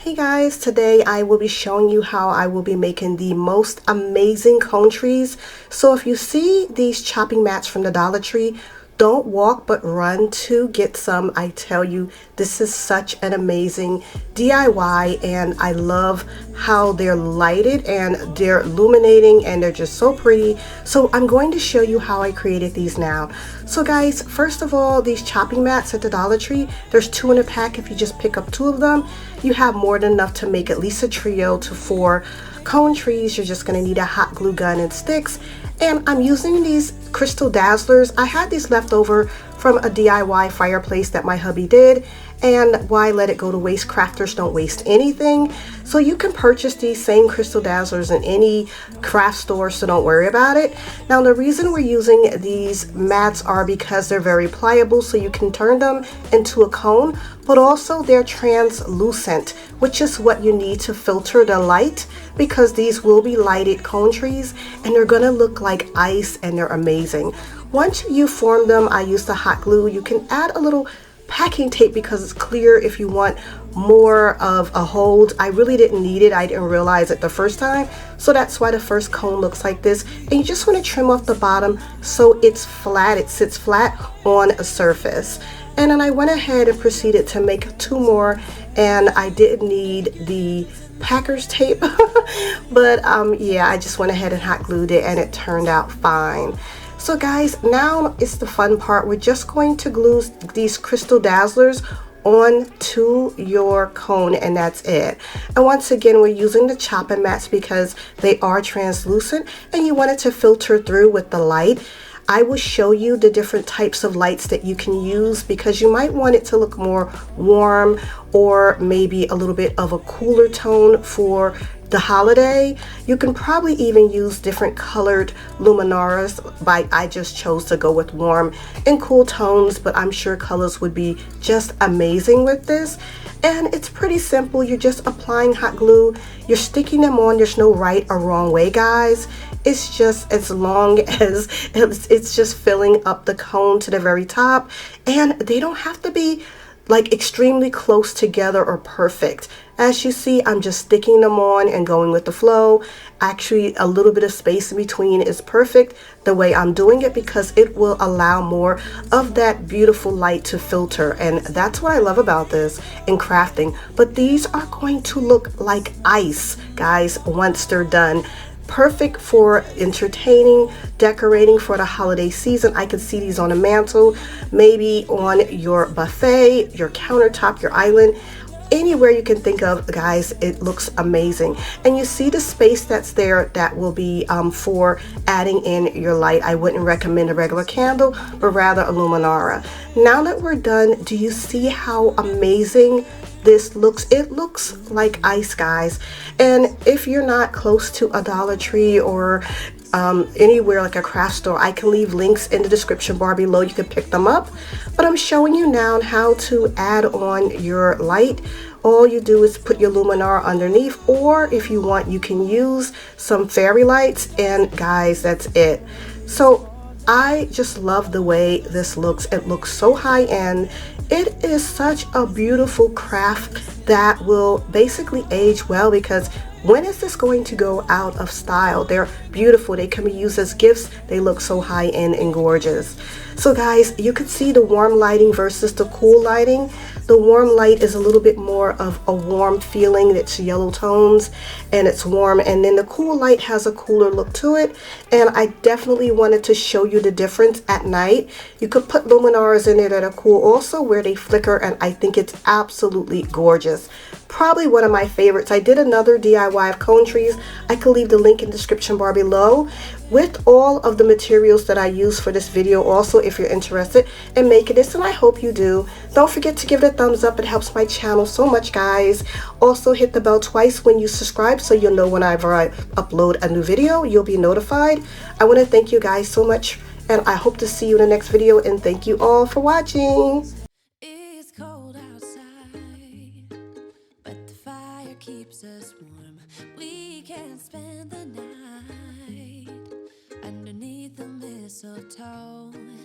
Hey guys, today I will be showing you how I will be making the most amazing cone trees. So if you see these chopping mats from the Dollar Tree, don't walk but run to get some. I tell you, this is such an amazing DIY and I love how they're lighted and they're illuminating and they're just so pretty. So I'm going to show you how I created these now. So guys, first of all, these chopping mats at the Dollar Tree, there's 2 in a pack. If you just pick up 2 of them, you have more than enough to make at least a trio to 4 cone trees. You're just going to need a hot glue gun and sticks. And I'm using these crystal dazzlers. I had these left over from a DIY fireplace that my hubby did, and why let it go to waste? Crafters don't waste anything. So you can purchase these same crystal dazzlers in any craft store, so don't worry about it. Now the reason we're using these mats are because they're very pliable, so you can turn them into a cone, but also they're translucent, which is what you need to filter the light, because these will be lighted cone trees and they're gonna look like ice and they're amazing. Once you form them, I use the hot glue. You can add a little packing tape because it's clear if you want more of a hold. I really didn't need it. I didn't realize it the first time. So that's why the first cone looks like this. And you just want to trim off the bottom so it's flat. It sits flat on a surface. And then I went ahead and proceeded to make 2 more, and I didn't need the packer's tape but yeah, I just went ahead and hot glued it and it turned out fine. So guys, now it's the fun part. We're just going to glue these crystal dazzlers onto your cone and that's it. And once again, we're using the chopping mats because they are translucent and you want it to filter through with the light. I will show you the different types of lights that you can use because you might want it to look more warm or maybe a little bit of a cooler tone for the holiday. You can probably even use different colored luminarias, but I just chose to go with warm and cool tones, but I'm sure colors would be just amazing with this. And it's pretty simple. You're just applying hot glue, you're sticking them on. There's no right or wrong way, guys. It's just as long as it's just filling up the cone to the very top, and they don't have to be like extremely close together or perfect. As you see, I'm just sticking them on and going with the flow. Actually, a little bit of space in between is perfect the way I'm doing it because it will allow more of that beautiful light to filter, and that's what I love about this in crafting. But these are going to look like ice, guys, once they're done. Perfect for entertaining, decorating for the holiday season. I could see these on a mantle, maybe on your buffet, your countertop, your island, anywhere you can think of, guys. It looks amazing. And you see the space that's there, that will be for adding in your light. I wouldn't recommend a regular candle, but rather a luminara. Now that we're done, do you see how amazing this looks? It looks like ice, guys. And if you're not close to a Dollar Tree or anywhere like a craft store, I can leave links in the description bar below. You can pick them up, but I'm showing you now how to add on your light. All you do is put your luminar underneath, or if you want, you can use some fairy lights, and guys, that's it. So I just love the way this looks. It looks so high end. It is such a beautiful craft that will basically age well, because when is this going to go out of style? They're beautiful. They can be used as gifts. They look so high end and gorgeous. So guys, you can see the warm lighting versus the cool lighting. The warm light is a little bit more of a warm feeling. It's yellow tones and it's warm, and then the cool light has a cooler look to it. And I definitely wanted to show you the difference at night. You could put luminaras in there that are cool also, where they flicker, and I think it's absolutely gorgeous. Probably one of my favorites. I did another DIY of cone trees. I could leave the link in the description bar below with all of the materials that I use for this video also, if you're interested in making this, and I hope you do. Don't forget to give it a thumbs up. It helps my channel so much, guys. Also hit the bell twice when you subscribe so you'll know whenever I upload a new video. You'll be notified. I want to thank you guys so much, and I hope to see you in the next video, and thank you all for watching. It's cold outside, but the fire keeps us warm. We can spend the night underneath the mistletoe.